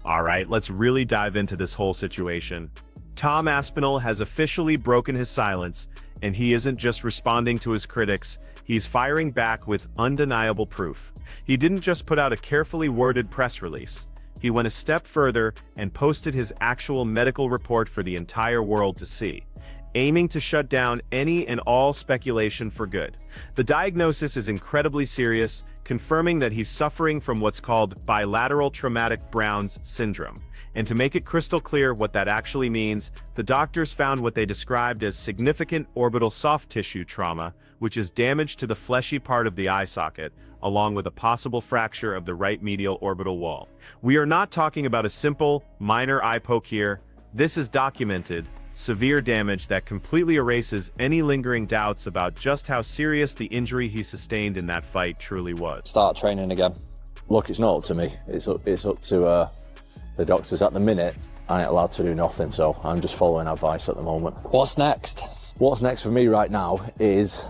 All right, let's really dive into this whole situation. Tom Aspinall has officially broken his silence, and he isn't just responding to his critics, he's firing back with undeniable proof. He didn't just put out a carefully worded press release. He went a step further and posted his actual medical report for the entire world to see, aiming to shut down any and all speculation for good. The diagnosis is incredibly serious, confirming that he's suffering from what's called bilateral traumatic Brown's syndrome. And to make it crystal clear what that actually means, the doctors found what they described as significant orbital soft tissue trauma, which is damage to the fleshy part of the eye socket, along with a possible fracture of the right medial orbital wall. We are not talking about a simple, minor eye poke here. This is documented, severe damage that completely erases any lingering doubts about just how serious the injury he sustained in that fight truly was. Start training again. Look, it's not up to me. It's up to the doctors. At the minute, I ain't allowed to do nothing, so I'm just following advice at the moment. What's next? What's next for me right now is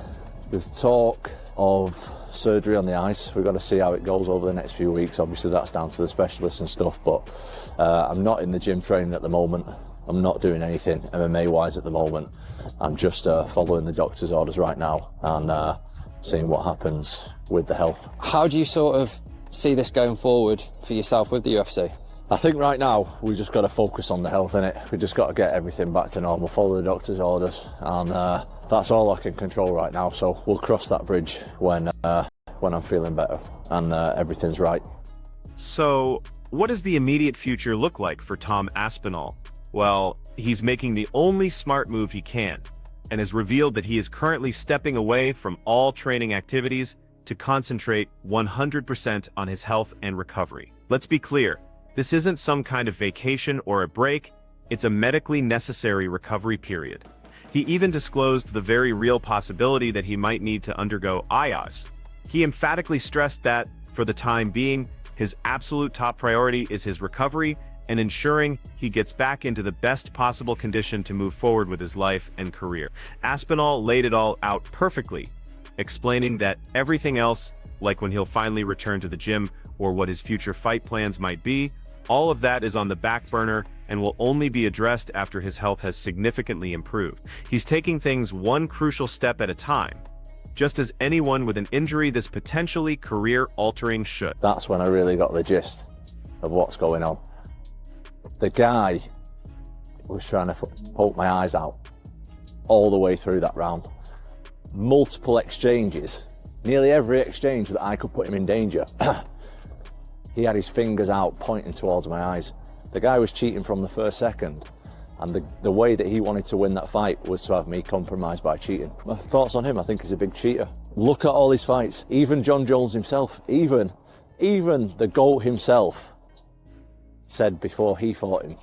there's talk of surgery on the eyes. We've got to see how it goes over the next few weeks. Obviously, that's down to the specialists and stuff, but I'm not in the gym training at the moment. I'm not doing anything MMA-wise at the moment. I'm just following the doctor's orders right now and seeing what happens with the health. How do you sort of see this going forward for yourself with the UFC? I think right now we just got to focus on the health, innit? We just got to get everything back to normal, follow the doctor's orders, and that's all I can control right now. So we'll cross that bridge when I'm feeling better and everything's right. So, what does the immediate future look like for Tom Aspinall? Well, he's making the only smart move he can, and has revealed that he is currently stepping away from all training activities to concentrate 100% on his health and recovery. Let's be clear, this isn't some kind of vacation or a break, it's a medically necessary recovery period. He even disclosed the very real possibility that he might need to undergo hiatus. He emphatically stressed that, for the time being, his absolute top priority is his recovery and ensuring he gets back into the best possible condition to move forward with his life and career. Aspinall laid it all out perfectly, explaining that everything else, like when he'll finally return to the gym or what his future fight plans might be, all of that is on the back burner and will only be addressed after his health has significantly improved. He's taking things one crucial step at a time, just as anyone with an injury this potentially career-altering should. That's when I really got the gist of what's going on. The guy was trying to poke my eyes out all the way through that round. Multiple exchanges, nearly every exchange that I could put him in danger. He had his fingers out pointing towards my eyes. The guy was cheating from the first second, and the way that he wanted to win that fight was to have me compromised by cheating. My thoughts on him, I think he's a big cheater. Look at all his fights. Even Jon Jones himself, even the GOAT himself said before he fought him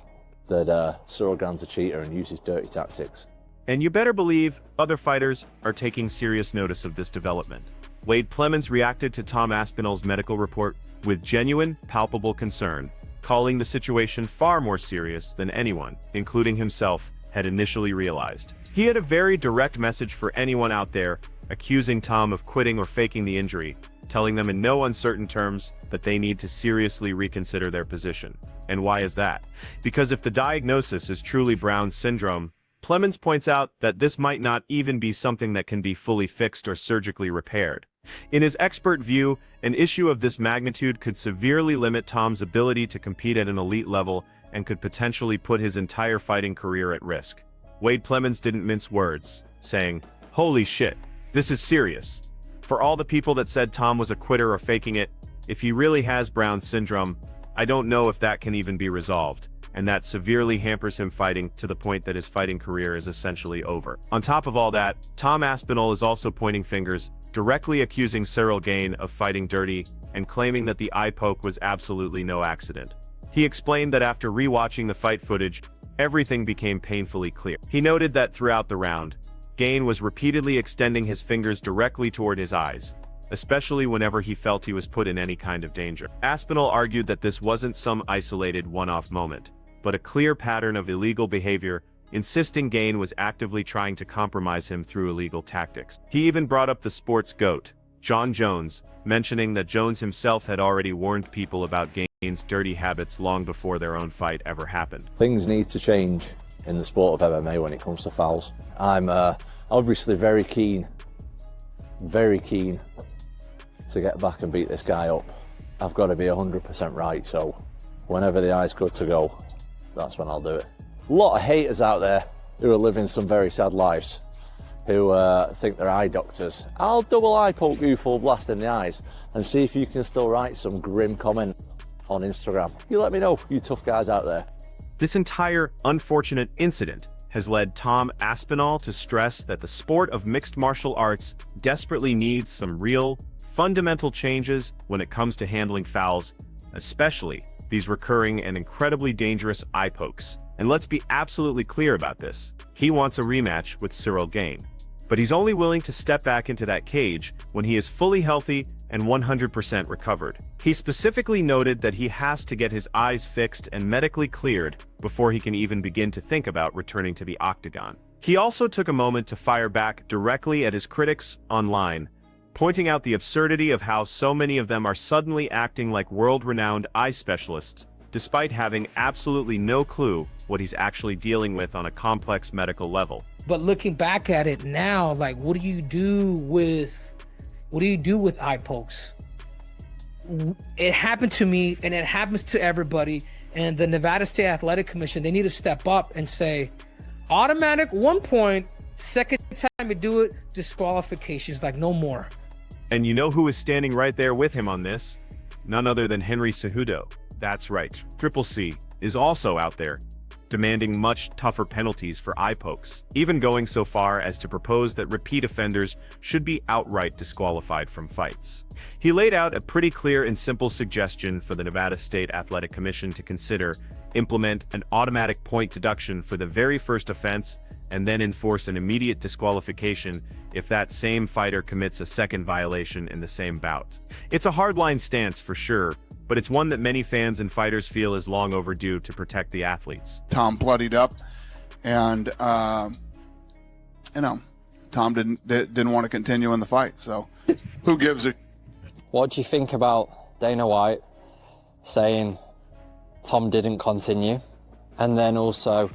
that Rogan's a cheater and uses dirty tactics. And you better believe other fighters are taking serious notice of this development. Wade Clemens reacted to Tom Aspinall's medical report with genuine, palpable concern, calling the situation far more serious than anyone, including himself, had initially realized. He had a very direct message for anyone out there accusing Tom of quitting or faking the injury, telling them in no uncertain terms that they need to seriously reconsider their position. And why is that? Because if the diagnosis is truly Brown's syndrome, Clemens points out that this might not even be something that can be fully fixed or surgically repaired. In his expert view, an issue of this magnitude could severely limit Tom's ability to compete at an elite level and could potentially put his entire fighting career at risk. Wade Clemens didn't mince words, saying, "Holy shit, this is serious." For all the people that said Tom was a quitter or faking it, if he really has Brown's syndrome, I don't know if that can even be resolved, and that severely hampers him fighting to the point that his fighting career is essentially over. On top of all that, Tom Aspinall is also pointing fingers, directly accusing Ciryl Gane of fighting dirty and claiming that the eye poke was absolutely no accident. He explained that after rewatching the fight footage, everything became painfully clear. He noted that throughout the round, Gane was repeatedly extending his fingers directly toward his eyes, especially whenever he felt he was put in any kind of danger. Aspinall argued that this wasn't some isolated one-off moment, but a clear pattern of illegal behavior, insisting Gane was actively trying to compromise him through illegal tactics. He even brought up the sport's GOAT, Jon Jones, mentioning that Jones himself had already warned people about Gane's dirty habits long before their own fight ever happened. Things need to change in the sport of MMA when it comes to fouls. I'm obviously very keen to get back and beat this guy up. I've got to be 100% right, so whenever the eye's good to go, that's when I'll do it. A lot of haters out there who are living some very sad lives, who think they're eye doctors. I'll double eye poke you full blast in the eyes and see if you can still write some grim comment on Instagram. You let me know, you tough guys out there. This entire unfortunate incident has led Tom Aspinall to stress that the sport of mixed martial arts desperately needs some real, fundamental changes when it comes to handling fouls, especially these recurring and incredibly dangerous eye pokes. And let's be absolutely clear about this. He wants a rematch with Ciryl Gane, but he's only willing to step back into that cage when he is fully healthy and 100% recovered. He specifically noted that he has to get his eyes fixed and medically cleared before he can even begin to think about returning to the octagon. He also took a moment to fire back directly at his critics online, pointing out the absurdity of how so many of them are suddenly acting like world-renowned eye specialists, despite having absolutely no clue what he's actually dealing with on a complex medical level. But looking back at it now, like, what do you do with eye pokes? It happened to me, and it happens to everybody. And the Nevada State Athletic Commission, they need to step up and say, automatic 1 point, second time you do it, disqualifications, like no more. And you know who is standing right there with him on this? None other than Henry Cejudo. That's right, Triple C is also out there, demanding much tougher penalties for eye pokes, even going so far as to propose that repeat offenders should be outright disqualified from fights. He laid out a pretty clear and simple suggestion for the Nevada State Athletic Commission to consider: implement an automatic point deduction for the very first offense, and then enforce an immediate disqualification if that same fighter commits a second violation in the same bout. It's a hardline stance for sure, but it's one that many fans and fighters feel is long overdue to protect the athletes. Tom bloodied up, and Tom didn't want to continue in the fight. So, who gives a? What do you think about Dana White saying Tom didn't continue, and then also,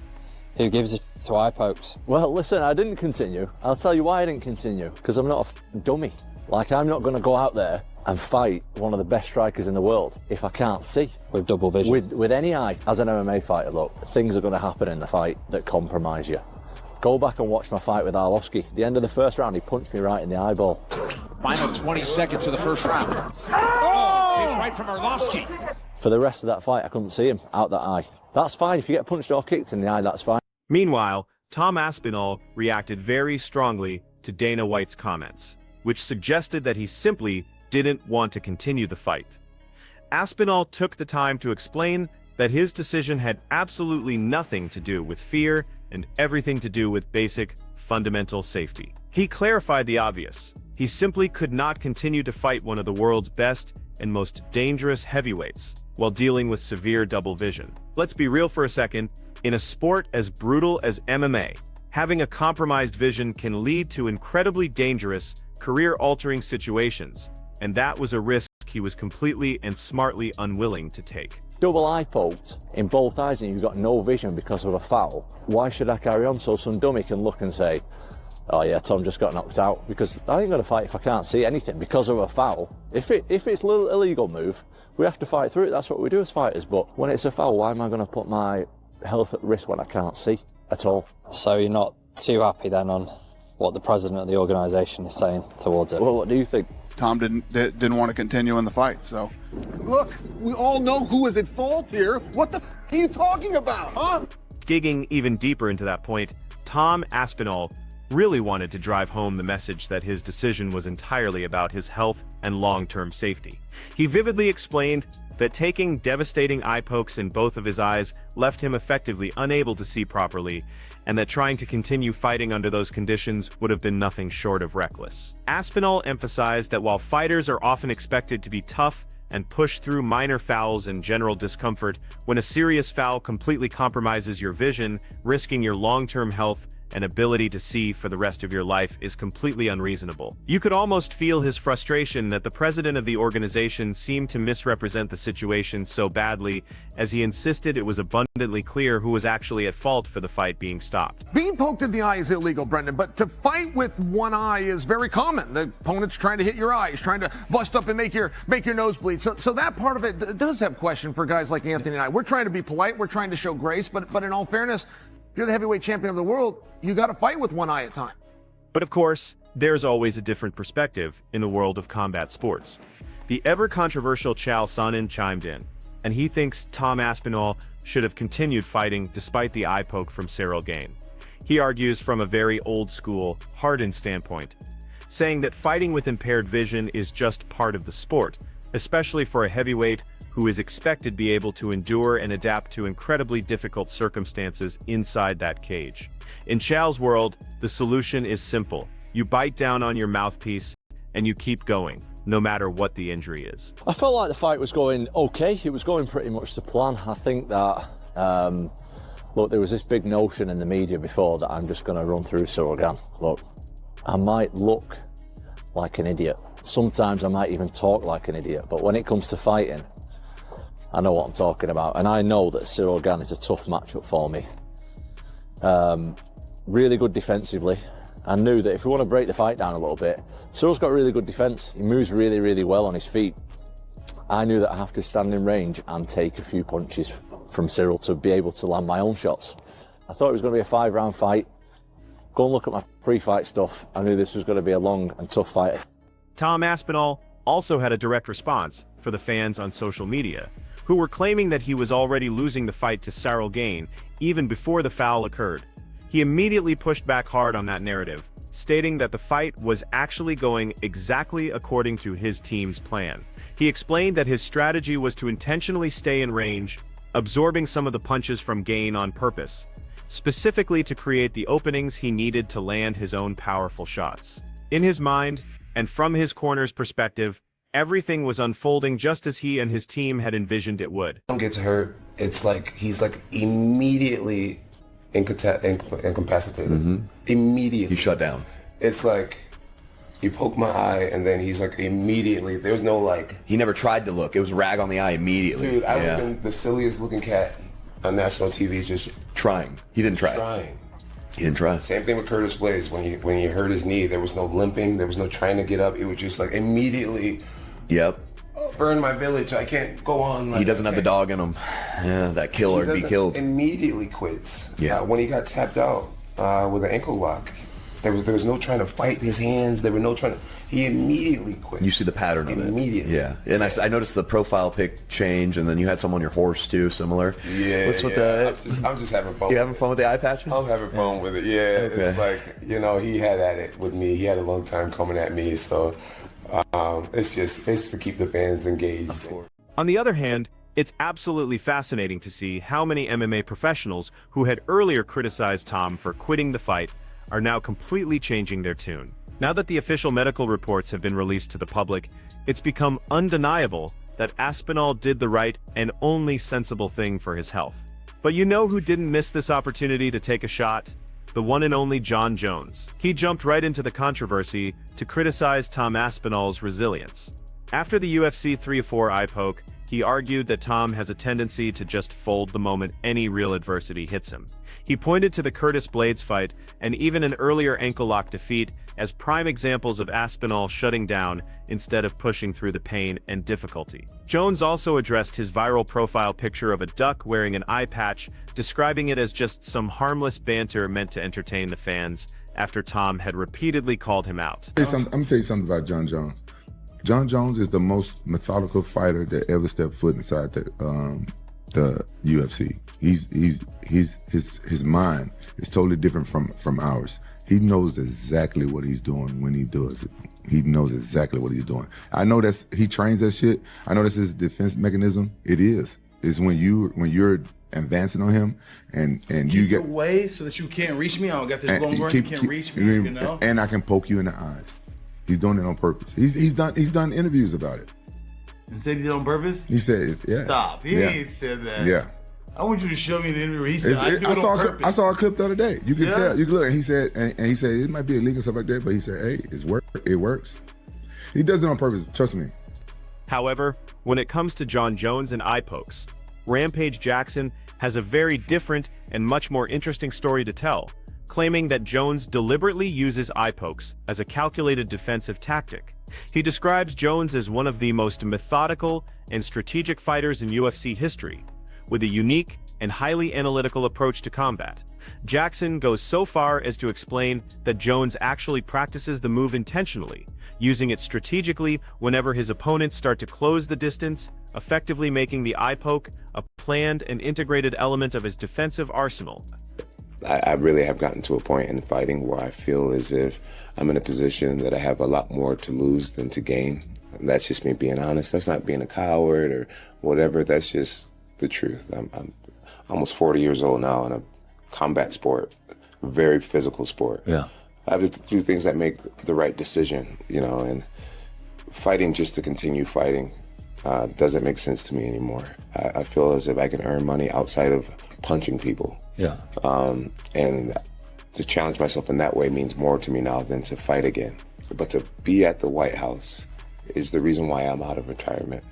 who gives it to eye pokes? Well, listen, I didn't continue. I'll tell you why I didn't continue. Because I'm not a dummy. Like, I'm not going to go out there and fight one of the best strikers in the world if I can't see. With double vision? With any eye. As an MMA fighter, look, things are going to happen in the fight that compromise you. Go back and watch my fight with Arlovsky. The end of the first round, he punched me right in the eyeball. Final 20 seconds of the first round. Oh! Right from Arlovsky. For the rest of that fight, I couldn't see him out that eye. That's fine. If you get punched or kicked in the eye, that's fine. Meanwhile, Tom Aspinall reacted very strongly to Dana White's comments, which suggested that he simply didn't want to continue the fight. Aspinall took the time to explain that his decision had absolutely nothing to do with fear and everything to do with basic, fundamental safety. He clarified the obvious. He simply could not continue to fight one of the world's best and most dangerous heavyweights while dealing with severe double vision. Let's be real for a second. In a sport as brutal as MMA, having a compromised vision can lead to incredibly dangerous, career-altering situations, and that was a risk he was completely and smartly unwilling to take. Double eye poked in both eyes and you've got no vision because of a foul. Why should I carry on so some dummy can look and say, oh yeah, Tom just got knocked out? Because I ain't going to fight if I can't see anything because of a foul. If it's a little illegal move, we have to fight through it. That's what we do as fighters. But when it's a foul, why am I going to put my health at risk when I can't see at all? So you're not too happy then on what the president of the organisation is saying towards it? Well, what do you think? Tom didn't want to continue in the fight, so. Look, we all know who is at fault here. What the f are you talking about, huh? Digging even deeper into that point, Tom Aspinall really wanted to drive home the message that his decision was entirely about his health and long-term safety. He vividly explained that taking devastating eye pokes in both of his eyes left him effectively unable to see properly, and that trying to continue fighting under those conditions would have been nothing short of reckless. Aspinall emphasized that while fighters are often expected to be tough and push through minor fouls and general discomfort, when a serious foul completely compromises your vision, risking your long-term health and ability to see for the rest of your life is completely unreasonable. You could almost feel his frustration that the president of the organization seemed to misrepresent the situation so badly, as he insisted it was abundantly clear who was actually at fault for the fight being stopped. Being poked in the eye is illegal, Brendan, but to fight with one eye is very common. The opponent's trying to hit your eye, he's trying to bust up and make your nose bleed. So that part of it does have question for guys like Anthony and I. We're trying to be polite, we're trying to show grace, but in all fairness, if you're the heavyweight champion of the world, you got to fight with one eye at a time. But of course, there's always a different perspective in the world of combat sports. The ever-controversial Chael Sonnen chimed in, and he thinks Tom Aspinall should have continued fighting despite the eye poke from Ciryl Gane. He argues from a very old-school, hardened standpoint, saying that fighting with impaired vision is just part of the sport, especially for a heavyweight who is expected to be able to endure and adapt to incredibly difficult circumstances inside that cage. In Chael's world, the solution is simple. You bite down on your mouthpiece and you keep going, no matter what the injury is. I felt like the fight was going okay. It was going pretty much to plan. I think that, look, there was this big notion in the media before that I'm just going to run through Ciryl Gane. Look, I might look like an idiot. Sometimes I might even talk like an idiot, but when it comes to fighting, I know what I'm talking about, and I know that Ciryl Gane is a tough matchup for me. Really good defensively. I knew that if we want to break the fight down a little bit, Cyryl's got really good defense. He moves really, really well on his feet. I knew that I have to stand in range and take a few punches from Ciryl to be able to land my own shots. I thought it was going to be a 5-round fight. Go and look at my pre-fight stuff. I knew this was going to be a long and tough fight. Tom Aspinall also had a direct response for the fans on social media, who were claiming that he was already losing the fight to Ciryl Gane even before the foul occurred. He immediately pushed back hard on that narrative, stating that the fight was actually going exactly according to his team's plan. He explained that his strategy was to intentionally stay in range, absorbing some of the punches from Gane on purpose, specifically to create the openings he needed to land his own powerful shots. In his mind, and from his corner's perspective, everything was unfolding just as he and his team had envisioned it would. Gets hurt, it's like he's like immediately incapacitated. Immediately. He shut down. It's like you poke my eye and then he's like immediately, there's no like. He never tried to look. It was rag on the eye immediately. Dude, I would have been the silliest looking cat on national TV just trying. He didn't try. Trying. He didn't try. Same thing with Curtis Blaze. When he hurt his knee, there was no limping, there was no trying to get up. It was just like immediately. Yep. Burn my village. I can't go on. Like, he doesn't have the dog in him. Yeah, that kill or be killed. Immediately quits. Yeah. When he got tapped out with an ankle lock, there was no trying to fight his hands. There were no trying to. He immediately quit. You see the pattern of it. Immediately. Yeah. And I noticed the profile pic change, and then you had some on your horse too, similar. Yeah. What's with that? I'm just having fun. You having fun with the eye patches? I'm having fun with it. Yeah. Okay. It's like, he had at it with me. He had a long time coming at me, so. It's to keep the fans engaged. On the other hand, it's absolutely fascinating to see how many MMA professionals who had earlier criticized Tom for quitting the fight are now completely changing their tune. Now that the official medical reports have been released to the public, it's become undeniable that Aspinall did the right and only sensible thing for his health. But you know who didn't miss this opportunity to take a shot? The one and only Jon Jones. He jumped right into the controversy to criticize Tom Aspinall's resilience. After the UFC 3-4 eye poke, he argued that Tom has a tendency to just fold the moment any real adversity hits him. He pointed to the Curtis Blades fight and even an earlier ankle lock defeat as prime examples of Aspinall shutting down instead of pushing through the pain and difficulty. Jones also addressed his viral profile picture of a duck wearing an eye patch, describing it as just some harmless banter meant to entertain the fans after Tom had repeatedly called him out. I'm gonna tell you something about Jon Jones. Jon Jones is the most methodical fighter that ever stepped foot inside the UFC. His mind is totally different from ours. He knows exactly what he's doing when he does it. He knows exactly what he's doing. I know he trains that shit. I know that's his defense mechanism. It is. It's when you're advancing on him and you get away so that you can't reach me. I don't got this long run. You can't reach me. You know. And I can poke you in the eyes. He's doing it on purpose. He's done interviews about it. And said he did it on purpose? He said, yeah. Stop. He ain't said that. Yeah. I want you to show me the interview where he said, I do it on purpose. I saw a clip the other day. You can tell. You can look. And he said, and he said it might be illegal and stuff like that, but he said, hey, it works. He does it on purpose. Trust me. However, when it comes to Jon Jones and eye pokes, Rampage Jackson has a very different and much more interesting story to tell, claiming that Jones deliberately uses eye pokes as a calculated defensive tactic. He describes Jones as one of the most methodical and strategic fighters in UFC history, with a unique and highly analytical approach to combat. Jackson goes so far as to explain that Jones actually practices the move intentionally, using it strategically whenever his opponents start to close the distance, effectively making the eye poke a planned and integrated element of his defensive arsenal. I really have gotten to a point in fighting where I feel as if I'm in a position that I have a lot more to lose than to gain. And that's just me being honest. That's not being a coward or whatever. That's just the truth. I'm almost 40 years old now in a combat sport, a very physical sport. Yeah. I have to do things that make the right decision, you know, and fighting just to continue fighting doesn't make sense to me anymore. I feel as if I can earn money outside of punching people. Yeah. And to challenge myself in that way means more to me now than to fight again. But to be at the White House is the reason why I'm out of retirement.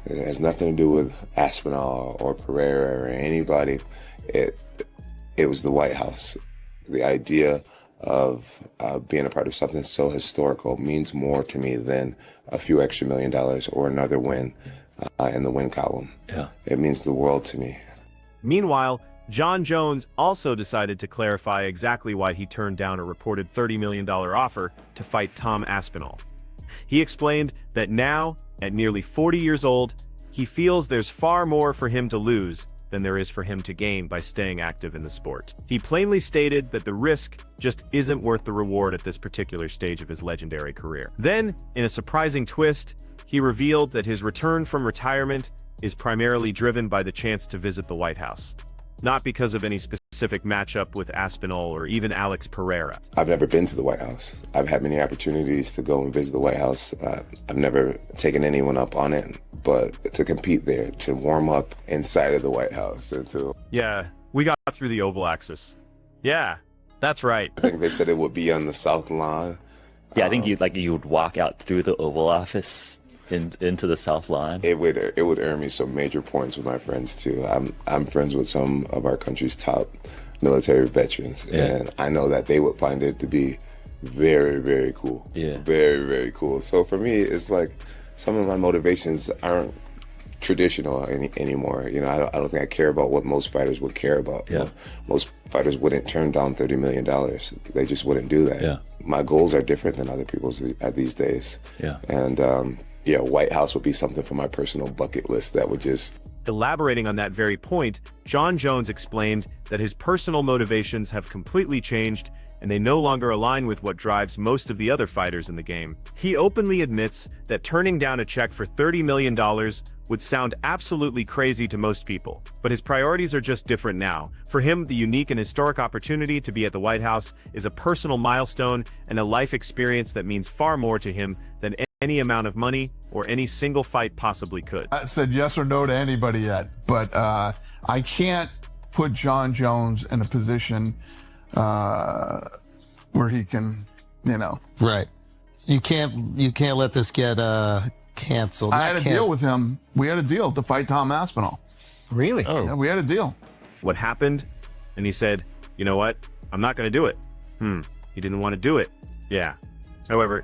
It has nothing to do with Aspinall or Pereira or anybody. It was the White House. The idea of being a part of something so historical means more to me than a few extra $1 million or another win in the win column. Yeah. It means the world to me. Meanwhile, Jon Jones also decided to clarify exactly why he turned down a reported $30 million offer to fight Tom Aspinall. He explained that now, at nearly 40 years old, he feels there's far more for him to lose than there is for him to gain by staying active in the sport. He plainly stated that the risk just isn't worth the reward at this particular stage of his legendary career. Then, in a surprising twist, he revealed that his return from retirement is primarily driven by the chance to visit the White House, not because of any specific matchup with Aspinall or even Alex Pereira. I've never been to the White House. I've had many opportunities to go and visit the White House. I've never taken anyone up on it, but to compete there, to warm up inside of the White House and to... Yeah, we got through the Oval Axis. Yeah, that's right. I think they said it would be on the South Lawn. Yeah, I think you would walk out through the Oval Office into the South Lawn. It would earn me some major points with my friends too. I'm friends with some of our country's top military veterans, and I know that they would find it to be very, very cool. Yeah, very, very cool. So for me, it's like some of my motivations aren't traditional anymore. You know, I don't think I care about what most fighters would care about. Yeah. Most fighters wouldn't turn down $30 million. They just wouldn't do that. Yeah. My goals are different than other people's at these days. Yeah. And yeah, White House would be something for my personal bucket list that would just... Elaborating on that very point, Jon Jones explained that his personal motivations have completely changed and they no longer align with what drives most of the other fighters in the game. He openly admits that turning down a check for $30 million would sound absolutely crazy to most people, but his priorities are just different now. For him, the unique and historic opportunity to be at the White House is a personal milestone and a life experience that means far more to him than any amount of money or any single fight possibly could. I said yes or no to anybody yet, but I can't put Jon Jones in a position where he can, you know. Right. You can't let this get canceled. I had a deal with him. We had a deal to fight Tom Aspinall. Really? Oh. Yeah, we had a deal. What happened? And he said, you know what? I'm not going to do it. He didn't want to do it. Yeah. However,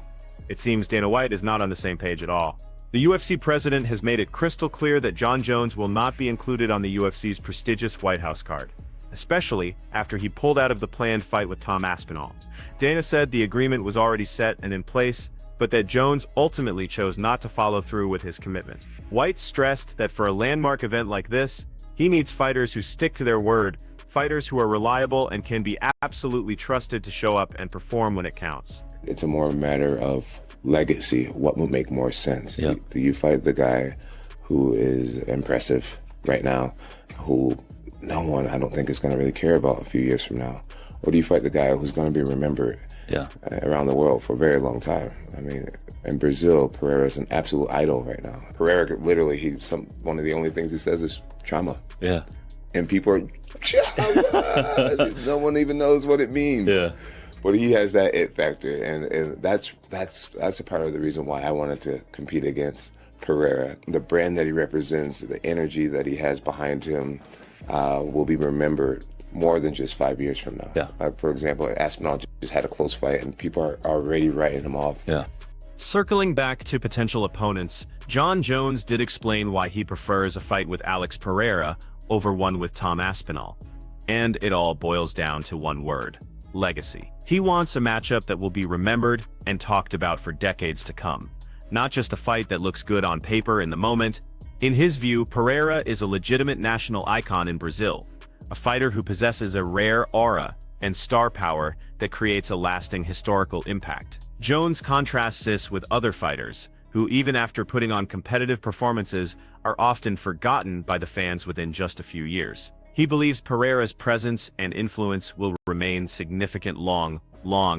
it seems Dana White is not on the same page at all. The UFC president has made it crystal clear that Jon Jones will not be included on the UFC's prestigious White House card, especially after he pulled out of the planned fight with Tom Aspinall. Dana said the agreement was already set and in place, but that Jones ultimately chose not to follow through with his commitment. White stressed that for a landmark event like this, he needs fighters who stick to their word, fighters who are reliable and can be absolutely trusted to show up and perform when it counts. It's a more matter of legacy. What would make more sense? Yeah. Do you fight the guy who is impressive right now, who no one I don't think is going to really care about a few years from now? Or do you fight the guy who's going to be remembered around the world for a very long time? I mean, in Brazil, Pereira is an absolute idol right now. Pereira, literally, one of the only things he says is trauma. Yeah. and people are, no one even knows what it means. Yeah. But he has that it factor, and that's a part of the reason why I wanted to compete against Pereira. The brand that he represents, the energy that he has behind him, will be remembered more than just 5 years from now. Yeah. Like, for example, Aspinall just had a close fight, and people are already writing him off. Yeah. Circling back to potential opponents, Jon Jones did explain why he prefers a fight with Alex Pereira over one with Tom Aspinall. And it all boils down to one word: legacy. He wants a matchup that will be remembered and talked about for decades to come, not just a fight that looks good on paper in the moment. In his view, Pereira is a legitimate national icon in Brazil, a fighter who possesses a rare aura and star power that creates a lasting historical impact. Jones contrasts this with other fighters, who even after putting on competitive performances are often forgotten by the fans within just a few years. He believes Pereira's presence and influence will remain significant long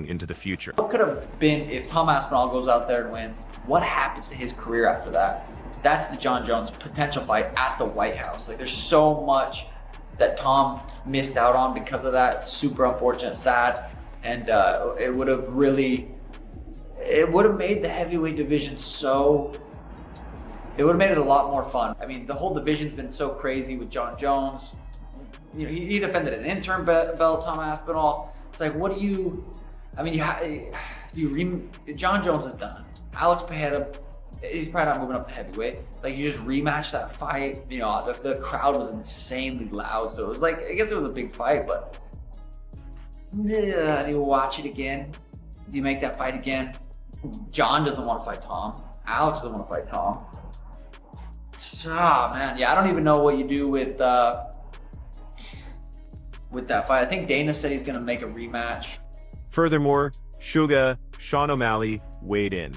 into the future. What could have been if Tom Aspinall goes out there and wins? What happens to his career after that? That's the Jon Jones potential fight at the White House. Like, there's so much that Tom missed out on because of that. Super unfortunate, sad, and it would have made the heavyweight division it would have made it a lot more fun. I mean, the whole division's been so crazy with Jon Jones. You know, he defended an interim belt, Tom Aspinall. It's like, what do you? I mean, Jon Jones is done. Alex Pereira, he's probably not moving up to heavyweight. Like, you just rematch that fight. You know, the crowd was insanely loud, so it was like, I guess it was a big fight, but yeah, do you watch it again? Do you make that fight again? Jon doesn't want to fight Tom. Alex doesn't want to fight Tom. Ah, man, yeah, I don't even know what you do with that fight. I think Dana said he's gonna make a rematch. Furthermore, Sugar Sean O'Malley weighed in,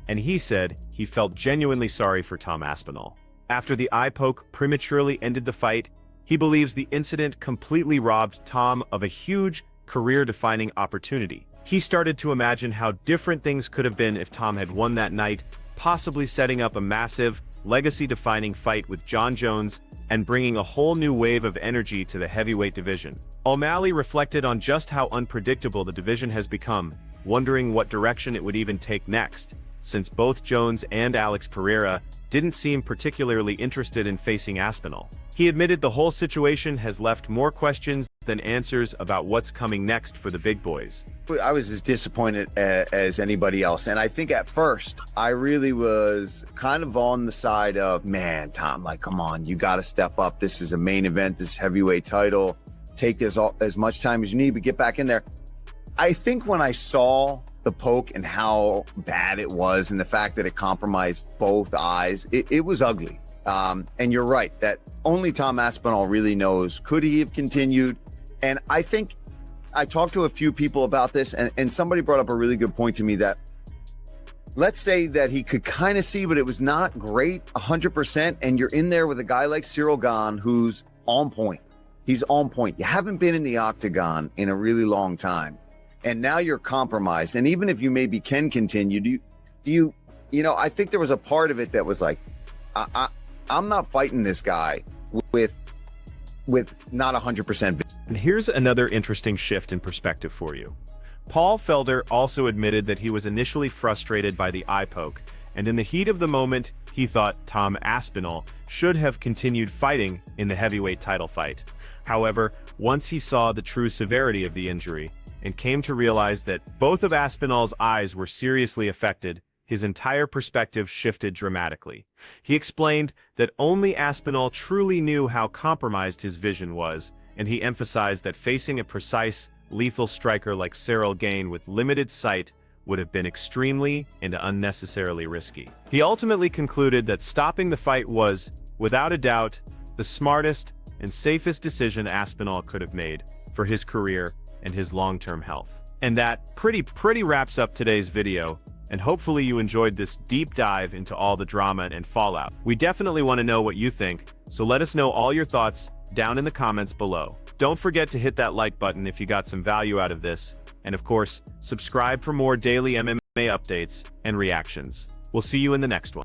and he said he felt genuinely sorry for Tom Aspinall. After the eye poke prematurely ended the fight, he believes the incident completely robbed Tom of a huge career-defining opportunity. He started to imagine how different things could have been if Tom had won that night, possibly setting up a massive, legacy-defining fight with Jon Jones and bringing a whole new wave of energy to the heavyweight division. O'Malley reflected on just how unpredictable the division has become, wondering what direction it would even take next, since both Jones and Alex Pereira didn't seem particularly interested in facing Aspinall. He admitted the whole situation has left more questions than answers about what's coming next for the big boys. I was as disappointed as anybody else. And I think at first, I really was kind of on the side of, man, Tom, like, come on, you got to step up. This is a main event, this heavyweight title. Take as much time as you need, but get back in there. I think when I saw the poke and how bad it was and the fact that it compromised both eyes, it was ugly. And you're right, that only Tom Aspinall really knows. Could he have continued? And I think I talked to a few people about this, and somebody brought up a really good point to me that, let's say that he could kind of see, but it was not great 100%. And you're in there with a guy like Ciryl Gane, who's on point. He's on point. You haven't been in the octagon in a really long time. And now you're compromised. And even if you maybe can continue, you know, I think there was a part of it that was like, I'm not fighting this guy with not 100%. And here's another interesting shift in perspective for you. Paul Felder also admitted that he was initially frustrated by the eye poke, and in the heat of the moment, he thought Tom Aspinall should have continued fighting in the heavyweight title fight. However, once he saw the true severity of the injury and came to realize that both of Aspinall's eyes were seriously affected, his entire perspective shifted dramatically. He explained that only Aspinall truly knew how compromised his vision was, and he emphasized that facing a precise, lethal striker like Ciryl Gane with limited sight would have been extremely and unnecessarily risky. He ultimately concluded that stopping the fight was, without a doubt, the smartest and safest decision Aspinall could have made for his career and his long-term health. And that pretty wraps up today's video, and hopefully you enjoyed this deep dive into all the drama and fallout. We definitely want to know what you think, so let us know all your thoughts down in the comments below. Don't forget to hit that like button if you got some value out of this, and of course, subscribe for more daily MMA updates and reactions. We'll see you in the next one.